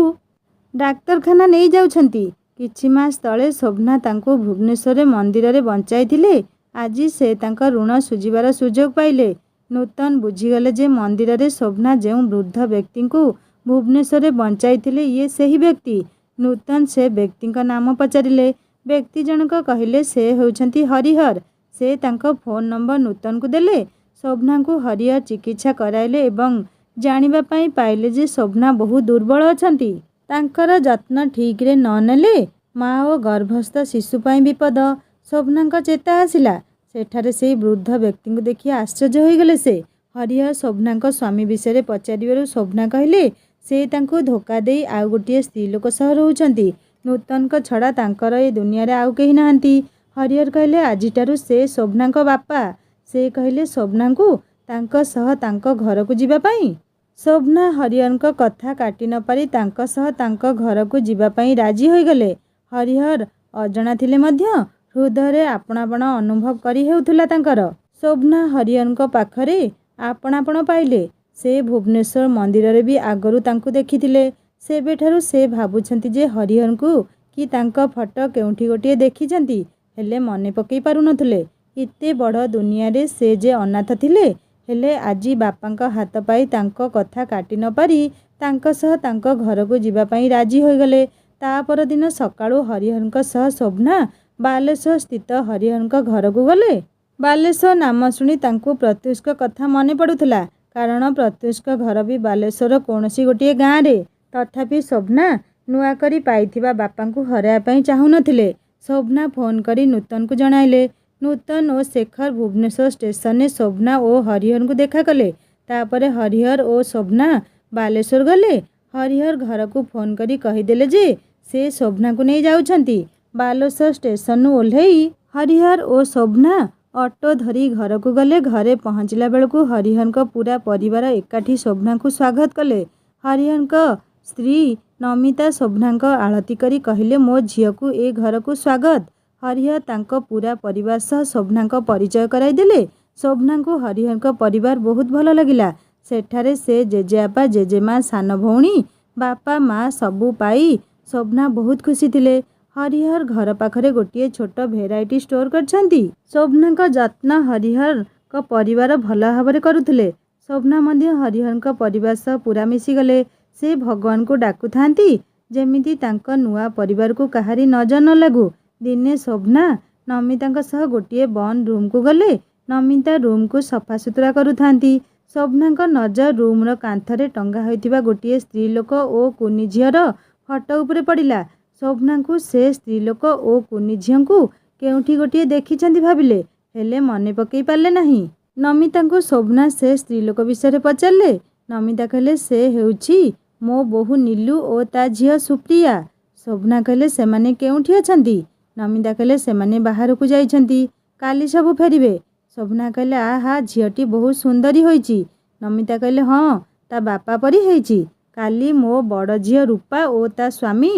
ଡାକ୍ତରଖାନା ନେଇଯାଉଛନ୍ତି, କିଛି ମାସ ତଳେ ଶୋଭନା ତାଙ୍କୁ ଭୁବନେଶ୍ୱରରେ ମନ୍ଦିରରେ ବଞ୍ଚାଇଥିଲେ। ଆଜି ସେ ତାଙ୍କ ଋଣ ସୁଝିବାର ସୁଯୋଗ ପାଇଲେ। ନୂତନ ବୁଝିଗଲେ ଯେ ମନ୍ଦିରରେ ଶୋଭନା ଯେଉଁ ବୃଦ୍ଧ ବ୍ୟକ୍ତିଙ୍କୁ ଭୁବନେଶ୍ୱରରେ ବଞ୍ଚାଇଥିଲେ ଇଏ ସେହି ବ୍ୟକ୍ତି। ନୂତନ ସେ ବ୍ୟକ୍ତିଙ୍କ ନାମ ପଚାରିଲେ। ବ୍ୟକ୍ତି ଜଣକ କହିଲେ ସେ ହେଉଛନ୍ତି ହରିହର। ସେ ତାଙ୍କ ଫୋନ୍ ନମ୍ବର ନୂତନକୁ ଦେଲେ। ଶୋଭନାଙ୍କୁ ହରିହର ଚିକିତ୍ସା କରାଇଲେ ଏବଂ ଜାଣିବା ପାଇଁ ପାଇଲେ ଯେ ଶୋଭନା ବହୁ ଦୁର୍ବଳ ଅଛନ୍ତି। ତାଙ୍କର ଯତ୍ନ ଠିକରେ ନ ନେଲେ ମା ଓ ଗର୍ଭସ୍ଥ ଶିଶୁ ପାଇଁ ବିପଦ। ଶୋଭନାଙ୍କ ଚେତା ଆସିଲା। ସେଠାରେ ସେହି ବୃଦ୍ଧ ବ୍ୟକ୍ତିଙ୍କୁ ଦେଖି ଆଶ୍ଚର୍ଯ୍ୟ ହୋଇଗଲେ ସେ। ହରିହର ଶୋଭନାଙ୍କ ସ୍ୱାମୀ ବିଷୟରେ ପଚାରିବାରୁ ଶୋଭନା କହିଲେ ସେ ତାଙ୍କୁ ଧୋକା ଦେଇ ଆଉ ଗୋଟିଏ ସ୍ତ୍ରୀ ଲୋକ ସହ ରହୁଛନ୍ତି। ନୂତନଙ୍କ ଛଡ଼ା ତାଙ୍କର ଏ ଦୁନିଆରେ ଆଉ କେହି ନାହାନ୍ତି। ହରିହର କହିଲେ ଆଜିଠାରୁ ସେ ଶୋଭନାଙ୍କ ବାପା। ସେ କହିଲେ ଶୋଭନାଙ୍କୁ ତାଙ୍କ ସହ ତାଙ୍କ ଘରକୁ ଯିବା ପାଇଁ। ଶୋଭନା ହରିହରଙ୍କ କଥା କାଟି ନ ପାରି ତାଙ୍କ ସହ ତାଙ୍କ ଘରକୁ ଯିବା ପାଇଁ ରାଜି ହୋଇଗଲେ। ହରିହର ଅଜଣା ଥିଲେ ମଧ୍ୟ ହୃଦୟରେ ଆପଣାପଣ ଅନୁଭବ କରି ହେଉଥିଲା ତାଙ୍କର। ଶୋଭନା ହରିହରଙ୍କ ପାଖରେ ଆପଣାପଣ ପାଇଲେ। ସେ ଭୁବନେଶ୍ୱର ମନ୍ଦିରରେ ବି ଆଗରୁ ତାଙ୍କୁ ଦେଖିଥିଲେ। ସେବେଠାରୁ ସେ ଭାବୁଛନ୍ତି ଯେ ହରିହରଙ୍କୁ କି ତାଙ୍କ ଫଟୋ କେଉଁଠି ଗୋଟିଏ ଦେଖିଛନ୍ତି, ହେଲେ ମନେ ପକାଇ ପାରୁନଥିଲେ। ଏତେ ବଡ଼ ଦୁନିଆରେ ସେ ଯେ ଅନାଥ ଥିଲେ, ହେଲେ ଆଜି ବାପାଙ୍କ ହାତ ପାଇ ତାଙ୍କ କଥା କାଟି ନ ପାରି ତାଙ୍କ ସହ ତାଙ୍କ ଘରକୁ ଯିବା ପାଇଁ ରାଜି ହୋଇଗଲେ। ତା ପରଦିନ ସକାଳୁ ହରିହରଙ୍କ ସହ ଶୋଭନା ବାଲେଶ୍ୱର ସ୍ଥିତ ହରିହରଙ୍କ ଘରକୁ ଗଲେ। ବାଲେଶ୍ୱର ନାମ ଶୁଣି ତାଙ୍କୁ ପ୍ରତ୍ୟୁଷଙ୍କ କଥା ମନେ ପଡ଼ୁଥିଲା, କାରଣ ପ୍ରତ୍ୟୁଷଙ୍କ ଘର ବି ବାଲେଶ୍ୱରର କୌଣସି ଗୋଟିଏ ଗାଁରେ। ତଥାପି ଶୋଭନା ନୂଆ କରି ପାଇଥିବା ବାପାଙ୍କୁ ହରାଇବା ପାଇଁ ଚାହୁଁନଥିଲେ। ଶୋଭନା ଫୋନ୍ କରି ନୂତନକୁ ଜଣାଇଲେ। ନୂତନ ଓ ଶେଖର ଭୁବନେଶ୍ୱର ଷ୍ଟେସନରେ ଶୋଭନା ଓ ହରିହରଙ୍କୁ ଦେଖା କଲେ। ତାପରେ ହରିହର ଓ ଶୋଭନା ବାଲେଶ୍ୱର ଗଲେ। ହରିହର ଘରକୁ ଫୋନ୍ କରି କହିଦେଲେ ଯେ ସେ ଶୋଭନାକୁ ନେଇ ଯାଉଛନ୍ତି। ବାଲେଶ୍ୱର ଷ୍ଟେସନରୁ ଓହ୍ଲେଇ ହରିହର ଓ ଶୋଭନା ଅଟୋ ଧରି ଘରକୁ ଗଲେ। ଘରେ ପହଞ୍ଚିଲା ବେଳକୁ ହରିହରଙ୍କ ପୂରା ପରିବାର ଏକାଠି ଶୋଭନାକୁ ସ୍ୱାଗତ କଲେ। ହରିହରଙ୍କ ସ୍ତ୍ରୀ ନମିତା ଶୋଭନାଙ୍କ ଆଳତୀ କରି କହିଲେ ମୋ ଝିଅକୁ ଏ ଘରକୁ ସ୍ୱାଗତ। ହରିହର ତାଙ୍କ ପୂରା ପରିବାର ସହ ଶୋଭନାଙ୍କ ପରିଚୟ କରାଇଦେଲେ। ଶୋଭନାଙ୍କୁ ହରିହରଙ୍କ ପରିବାର ବହୁତ ଭଲ ଲାଗିଲା। ସେଠାରେ ସେ ଜେଜେବାପା, ଜେଜେମା, ସାନ ଭଉଣୀ, ବାପା, ମା ସବୁ ପାଇ ଶୋଭନା ବହୁତ ଖୁସି ଥିଲେ। ହରିହର ଘର ପାଖରେ ଗୋଟିଏ ଛୋଟ ଭେରାଇଟି ଷ୍ଟୋର କରିଛନ୍ତି। ଶୋଭନାଙ୍କ ଯତ୍ନ ହରିହରଙ୍କ ପରିବାର ଭଲ ଭାବରେ କରୁଥିଲେ। ଶୋଭନା ମଧ୍ୟ ହରିହରଙ୍କ ପରିବାର ସହ ପୂରା ମିଶିଗଲେ। ସେ ଭଗବାନଙ୍କୁ ଡାକୁଥାନ୍ତି ଯେମିତି ତାଙ୍କ ନୂଆ ପରିବାରକୁ କାହାରି ନଜର ନ ଲାଗୁ। ଦିନେ ଶୋଭନା ନମିତାଙ୍କ ସହ ଗୋଟିଏ ବନ୍ଦ ରୁମ୍କୁ ଗଲେ। ନମିତା ରୁମ୍କୁ ସଫାସୁତୁରା କରୁଥାନ୍ତି। ଶୋଭନାଙ୍କ ନଜର ରୁମ୍ର କାନ୍ଥରେ ଟଙ୍ଗା ହୋଇଥିବା ଗୋଟିଏ ସ୍ତ୍ରୀ ଲୋକ ଓ କୁନି ଝିଅର ଫଟୋ ଉପରେ ପଡ଼ିଲା। ଶୋଭନାଙ୍କୁ ସେ ସ୍ତ୍ରୀ ଲୋକ ଓ କୁନି ଝିଅଙ୍କୁ କେଉଁଠି ଗୋଟିଏ ଦେଖିଛନ୍ତି ଭାବିଲେ, ହେଲେ ମନେ ପକାଇ ପାରିଲେ ନାହିଁ। ନମିତାଙ୍କୁ ଶୋଭନା ସେ ସ୍ତ୍ରୀ ଲୋକ ବିଷୟରେ ପଚାରିଲେ। ନମିତା କହିଲେ ସେ ହେଉଛି ମୋ ବୋହୂ ନୀଲୁ ଓ ତା ଝିଅ ସୁପ୍ରିୟା। ଶୋଭନା କହିଲେ ସେମାନେ କେଉଁଠି ଅଛନ୍ତି? ନମିତା କହିଲେ ସେମାନେ ବାହାରକୁ ଯାଇଛନ୍ତି, କାଲି ସବୁ ଫେରିବେ। ଶୋଭନା କହିଲେ ଆହା, ଝିଅଟି ବହୁତ ସୁନ୍ଦରୀ ହୋଇଛି। ନମିତା କହିଲେ ହଁ, ତା ବାପା ପରି ହେଇଛି। କାଲି ମୋ ବଡ଼ ଝିଅ ରୂପା ଓ ତା ସ୍ୱାମୀ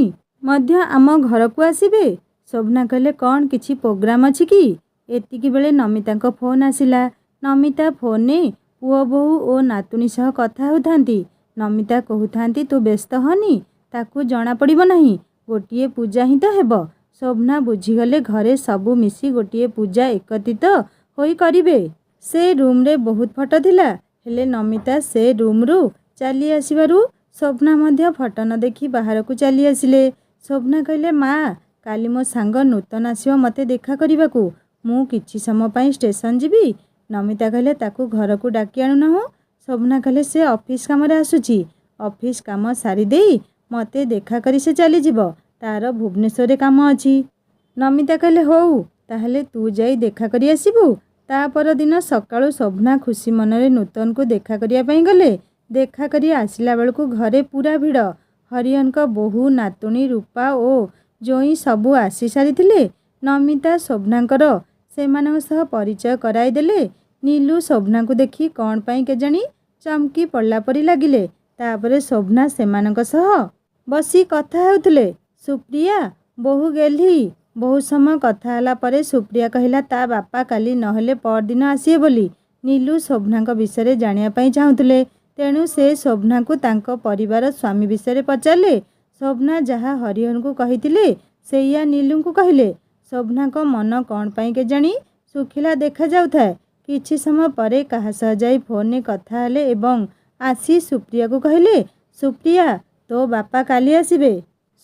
ମଧ୍ୟ ଆମ ଘରକୁ ଆସିବେ। ଶୋଭନା କହିଲେ କ'ଣ କିଛି ପ୍ରୋଗ୍ରାମ ଅଛି କି? ଏତିକି ବେଳେ ନମିତାଙ୍କ ଫୋନ୍ ଆସିଲା। ନମିତା ଫୋନ୍ରେ ପୁଅ ବୋହୂ ଓ ନାତୁଣୀ ସହ କଥା ହେଉଥାନ୍ତି। ନମିତା କହୁଥାନ୍ତି ତୁ ବ୍ୟସ୍ତ ହନି, ତାକୁ ଜଣାପଡ଼ିବ ନାହିଁ, ଗୋଟିଏ ପୂଜା ହିଁ ତ ହେବ। ଶୋଭନା ବୁଝିଗଲେ ଘରେ ସବୁ ମିଶି ଗୋଟିଏ ପୂଜା ଏକତ୍ରିତ ହୋଇ କରିବେ। ସେ ରୁମ୍ରେ ବହୁତ ଫଟୋ ଥିଲା, ହେଲେ ନମିତା ସେ ରୁମ୍ରୁ ଚାଲି ଆସିବାରୁ ଶୋଭନା ମଧ୍ୟ ଫଟୋ ନ ଦେଖି ବାହାରକୁ ଚାଲି ଆସିଲେ। ଶୋଭନା କହିଲେ ମା, କାଲି ମୋ ସାଙ୍ଗ ନୂତନ ଆସିବ ମୋତେ ଦେଖା କରିବାକୁ। ମୁଁ କିଛି ସମୟ ପାଇଁ ଷ୍ଟେସନ ଯିବି। ନମିତା କହିଲେ ତାକୁ ଘରକୁ ଡାକି ଆଣୁନାହୁଁ। ଶୋଭନା କହିଲେ ସେ ଅଫିସ୍ କାମରେ ଆସୁଛି। ଅଫିସ୍ କାମ ସାରିଦେଇ ମୋତେ ଦେଖା କରି ସେ ଚାଲିଯିବ। ତାର ଭୁବନେଶ୍ୱରରେ କାମ ଅଛି। ନମିତା କହିଲେ ହଉ, ତାହେଲେ ତୁ ଯାଇ ଦେଖା କରି ଆସିବୁ। ତା ପରଦିନ ସକାଳୁ ଶୋଭନା ଖୁସି ମନରେ ନୂତନକୁ ଦେଖା କରିବା ପାଇଁ ଗଲେ। ଦେଖା କରି ଆସିଲା ବେଳକୁ ଘରେ ପୂରା ଭିଡ଼। ହରିହରଙ୍କ ବୋହୂ, ନାତୁଣୀ, ରୂପା ଓ ଜୋଇଁ ସବୁ ଆସି ସାରିଥିଲେ। ନମିତା ଶୋଭନାଙ୍କର ସେମାନଙ୍କ ସହ ପରିଚୟ କରାଇ ଦେଲେ। ନୀଲୁ ଶୋଭନାଙ୍କୁ ଦେଖି କ'ଣ ପାଇଁ କେଜାଣି ଚମକି ପଡ଼ିଲା ପରି ଲାଗିଲେ। ତାପରେ ଶୋଭନା ସେମାନଙ୍କ ସହ ବସି କଥା ହେଉଥିଲେ। ସୁପ୍ରିୟା ବୋହୂ ଗେହ୍ଲି। ବହୁତ ସମୟ କଥା ହେଲା ପରେ ସୁପ୍ରିୟା କହିଲା ତା ବାପା କାଲି ନହେଲେ ପରଦିନ ଆସିବେ ବୋଲି। ନୀଲୁ ଶୋଭନାଙ୍କ ବିଷୟରେ ଜାଣିବା ପାଇଁ ଚାହୁଁଥିଲେ, ତେଣୁ ସେ ଶୋଭନାଙ୍କୁ ତାଙ୍କ ପରିବାର ସ୍ୱାମୀ ବିଷୟରେ ପଚାରିଲେ। ଶୋଭନା ଯାହା ହରିହରଙ୍କୁ କହିଥିଲେ ସେଇଆ ନୀଲୁଙ୍କୁ କହିଲେ। ଶୋଭନାଙ୍କ ମନ କ'ଣ ପାଇଁ କେଜାଣି ଶୁଖିଲା ଦେଖାଯାଉଥାଏ। କିଛି ସମୟ ପରେ କାହା ସହ ଯାଇ ଫୋନରେ କଥା ହେଲେ ଏବଂ ଆସି ସୁପ୍ରିୟାକୁ କହିଲେ, ସୁପ୍ରିୟା ତୋ ବାପା କାଲି ଆସିବେ।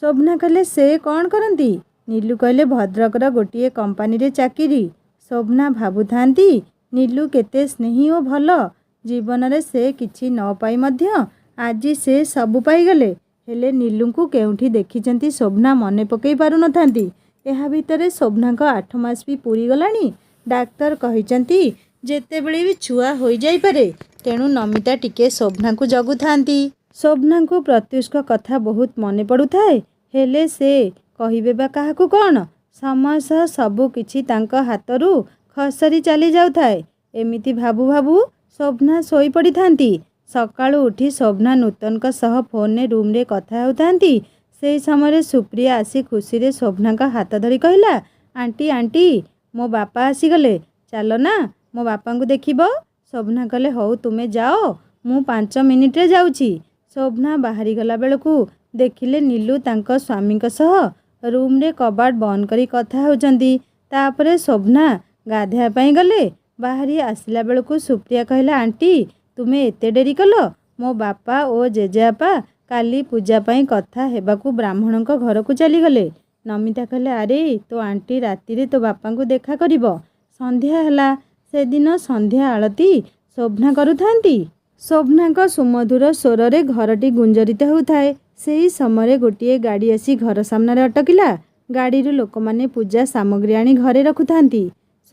ଶୋଭନା କହିଲେ, ସେ କ'ଣ କରନ୍ତି? ନୀଲୁ କହିଲେ, ଭଦ୍ରକର ଗୋଟିଏ କମ୍ପାନୀରେ ଚାକିରି। ଶୋଭନା ଭାବୁଥାନ୍ତି ନୀଲୁ କେତେ ସ୍ନେହୀ ଓ ଭଲ। ଜୀବନରେ ସେ କିଛି ନ ପାଇ ମଧ୍ୟ ଆଜି ସେ ସବୁ ପାଇଗଲେ। ହେଲେ ନୀଲୁଙ୍କୁ କେଉଁଠି ଦେଖିଛନ୍ତି ଶୋଭନା ମନେ ପକାଇ ପାରୁନଥାନ୍ତି। ଏହା ଭିତରେ ଶୋଭନାଙ୍କ 8 ମାସ ବି ପୂରିଗଲାଣି। ଡାକ୍ତର କହିଛନ୍ତି ଯେତେବେଳେ ବି ଛୁଆ ହୋଇଯାଇପାରେ। ତେଣୁ ନମିତା ଟିକେ ଶୋଭନାଙ୍କୁ ଜଗୁଥାନ୍ତି। ଶୋଭନାଙ୍କୁ ପ୍ରତ୍ୟୁଷଙ୍କ କଥା ବହୁତ ମନେ ପଡ଼ୁଥାଏ। ହେଲେ ସେ କହିବେ ବା କାହାକୁ କ'ଣ? ସମୟ ସହ ସବୁ କିଛି ତାଙ୍କ ହାତରୁ ଖସରି ଚାଲି ଯାଉଥାଏ। ଏମିତି ଭାବୁ ଭାବୁ ଶୋଭନା ଶୋଇପଡ଼ିଥାନ୍ତି। ସକାଳୁ ଉଠି ଶୋଭନା ନୂତନଙ୍କ ସହ ଫୋନରେ ରୁମ୍ରେ କଥା ହେଉଥାନ୍ତି। ସେହି ସମୟରେ ସୁପ୍ରିୟା ଆସି ଖୁସିରେ ଶୋଭନାଙ୍କ ହାତ ଧରି କହିଲା, ଆଣ୍ଟି ଆଣ୍ଟି ମୋ ବାପା ଆସିଗଲେ, ଚାଲ ନା ମୋ ବାପାଙ୍କୁ ଦେଖିବ। ଶୋଭନା କହିଲେ, ହଉ ତୁମେ ଯାଅ, ମୁଁ 5 ମିନିଟ୍ରେ ଯାଉଛି। ଶୋଭନା ବାହାରିଗଲା ବେଳକୁ ଦେଖିଲେ ନୀଲୁ ତାଙ୍କ ସ୍ୱାମୀଙ୍କ ସହ ରୁମ୍ରେ କବାଟ ବନ୍ଦ କରି କଥା ହେଉଛନ୍ତି। ତାପରେ ଶୋଭନା ଗାଧୋଇବା ପାଇଁ ଗଲେ। ବାହାରି ଆସିଲା ବେଳକୁ ସୁପ୍ରିୟା କହିଲା, ଆଣ୍ଟି ତୁମେ ଏତେ ଡେରି କଲ? ମୋ ବାପା ଓ ଜେଜେବାପା କାଲି ପୂଜା ପାଇଁ କଥା ହେବାକୁ ବ୍ରାହ୍ମଣଙ୍କ ଘରକୁ ଚାଲିଗଲେ। ନମିତା କହିଲେ, ଆରେ ତୋ ଆଣ୍ଟି ରାତିରେ ତୋ ବାପାଙ୍କୁ ଦେଖା କରିବ। ସନ୍ଧ୍ୟା ହେଲା। ସେଦିନ ସନ୍ଧ୍ୟା ଆଳତି ଶୋଭନା କରୁଥାନ୍ତି। ଶୋଭନାଙ୍କ ସୁମଧୁର ସ୍ୱରରେ ଘରଟି ଗୁଞ୍ଜରିତ ହେଉଥାଏ। ସେହି ସମୟରେ ଗୋଟିଏ ଗାଡ଼ି ଆସି ଘର ସାମ୍ନାରେ ଅଟକିଲା। ଗାଡ଼ିରୁ ଲୋକମାନେ ପୂଜା ସାମଗ୍ରୀ ଆଣି ଘରେ ରଖୁଥାନ୍ତି।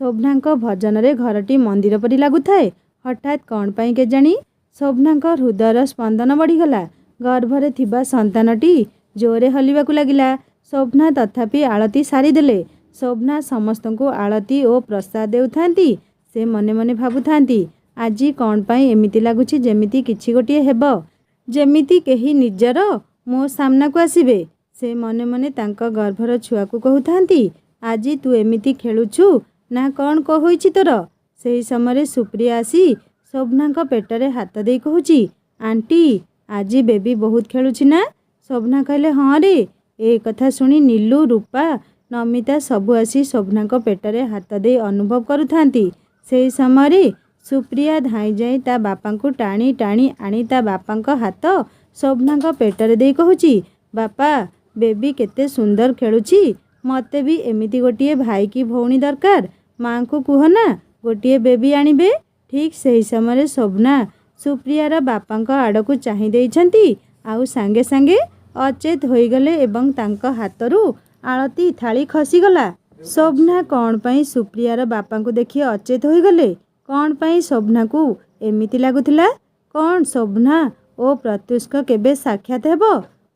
ଶୋଭନାଙ୍କ ଭଜନରେ ଘରଟି ମନ୍ଦିର ପରି ଲାଗୁଥାଏ। ହଠାତ୍ କ'ଣ ପାଇଁ କେଜାଣି ଶୋଭନାଙ୍କ ହୃଦୟର ସ୍ପନ୍ଦନ ବଢ଼ିଗଲା। ଗର୍ଭରେ ଥିବା ସନ୍ତାନଟି ଜୋରରେ ହଲିବାକୁ ଲାଗିଲା। ଶୋଭନା ତଥାପି ଆଳତି ସାରିଦେଲେ। ଶୋଭନା ସମସ୍ତଙ୍କୁ ଆଳତି ଓ ପ୍ରସାଦ ଦେଉଥାନ୍ତି। ସେ ମନେ ମନେ ଭାବୁଥାନ୍ତି, ଆଜି କ'ଣ ପାଇଁ ଏମିତି ଲାଗୁଛି ଯେମିତି କିଛି ଗୋଟିଏ ହେବ, ଯେମିତି କେହି ନିଜର ମୋ ସାମ୍ନାକୁ ଆସିବେ। ସେ ମନେ ମନେ ତାଙ୍କ ଗର୍ଭର ଛୁଆକୁ କହୁଥାନ୍ତି, ଆଜି ତୁ ଏମିତି ଖେଳୁଛୁ ନା କ'ଣ ହୋଇଛି ତୋର? ସେହି ସମୟରେ ସୁପ୍ରିୟା ଆସି ଶୋଭନାଙ୍କ ପେଟରେ ହାତ ଦେଇ କହୁଛି, ଆଣ୍ଟି ଆଜି ବେବି ବହୁତ ଖେଳୁଛି ନା? ଶୋଭନା କହିଲେ, ହଁ ରେ। ଏ କଥା ଶୁଣି ନୀଲୁ, ରୂପା, ନମିତା ସବୁ ଆସି ଶୋଭନାଙ୍କ ପେଟରେ ହାତ ଦେଇ ଅନୁଭବ କରୁଥାନ୍ତି। ସେହି ସମୟରେ ସୁପ୍ରିୟା ଧାଇଁ ଯାଇ ତା ବାପାଙ୍କୁ ଟାଣି ଟାଣି ଆଣି ତା ବାପାଙ୍କ ହାତ ଶୋଭନାଙ୍କ ପେଟରେ ଦେଇ କହୁଛି, ବାପା ବେବି କେତେ ସୁନ୍ଦର ଖେଳୁଛି। ମୋତେ ବି ଏମିତି ଗୋଟିଏ ଭାଇ କି ଭଉଣୀ ଦରକାର। ମାଆଙ୍କୁ କୁହ ନା ଗୋଟିଏ ବେବି ଆଣିବେ। ଠିକ୍ ସେହି ସମୟରେ ଶୋଭନା ସୁପ୍ରିୟାର ବାପାଙ୍କ ଆଡ଼କୁ ଚାହିଁ ଦେଇଛନ୍ତି। ଆଉ ସାଙ୍ଗେ ସାଙ୍ଗେ ଅଚେତ ହୋଇଗଲେ ଏବଂ ତାଙ୍କ ହାତରୁ ଆଳତି ଥାଳି ଖସିଗଲା। ଶୋଭନା କ'ଣ ପାଇଁ ସୁପ୍ରିୟାର ବାପାଙ୍କୁ ଦେଖି ଅଚେତ ହୋଇଗଲେ? କ'ଣ ପାଇଁ ଶୋଭନାକୁ ଏମିତି ଲାଗୁଥିଲା? କ'ଣ ଶୋଭନା ଓ ପ୍ରତ୍ୟୁଷଙ୍କ କେବେ ସାକ୍ଷାତ ହେବ?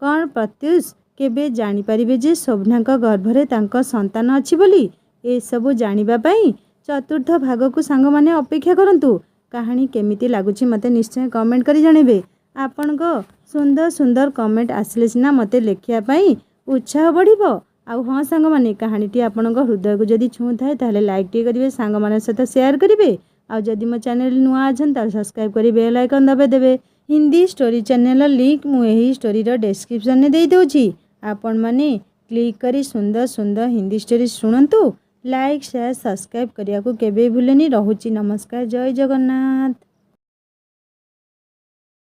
କ'ଣ ପ୍ରତ୍ୟୁଷ କେବେ ଜାଣିପାରିବେ ଯେ ଶୋଭନାଙ୍କ ଗର୍ଭରେ ତାଙ୍କ ସନ୍ତାନ ଅଛି ବୋଲି? ଏସବୁ ଜାଣିବା ପାଇଁ ଚତୁର୍ଥ ଭାଗକୁ ସାଙ୍ଗମାନେ ଅପେକ୍ଷା କରନ୍ତୁ। କାହାଣୀ କେମିତି ଲାଗୁଛି ମୋତେ ନିଶ୍ଚୟ କମେଣ୍ଟ କରି ଜଣାଇବେ। ଆପଣଙ୍କ ସୁନ୍ଦର ସୁନ୍ଦର କମେଣ୍ଟ ଆସିଲେ ସିନା ମୋତେ ଲେଖିବା ପାଇଁ ଉତ୍ସାହ ବଢ଼ିବ। ଆଉ ହଁ ସାଙ୍ଗମାନେ, କାହାଣୀଟି ଆପଣଙ୍କ ହୃଦୟକୁ ଯଦି ଛୁଉଁଥାଏ ତାହେଲେ ଲାଇକ୍ଟିଏ କରିବେ, ସାଙ୍ଗମାନଙ୍କ ସହିତ ସେୟାର କରିବେ। ଆଉ ଯଦି ମୋ ଚ୍ୟାନେଲ ନୂଆ ଅଛନ୍ତି ତାହେଲେ ସବସ୍କ୍ରାଇବ୍ କରି ବେଲ୍ ଆଇକନ୍ ଦବାଇଦେବେ। ହିନ୍ଦୀ ଷ୍ଟୋରି ଚ୍ୟାନେଲର ଲିଙ୍କ୍ ମୁଁ ଏହି ଷ୍ଟୋରିର ଡେସ୍କ୍ରିପସନରେ ଦେଇଦେଉଛି। ଆପଣମାନେ କ୍ଲିକ୍ କରି ସୁନ୍ଦର ସୁନ୍ଦର ହିନ୍ଦୀ ଷ୍ଟୋରି ଶୁଣନ୍ତୁ। ଲାଇକ୍, ସେୟାର, ସବସ୍କ୍ରାଇବ୍ କରିବାକୁ କେବେ ଭୁଲେନି। ରହୁଛି, ନମସ୍କାର, ଜୟ ଜଗନ୍ନାଥ।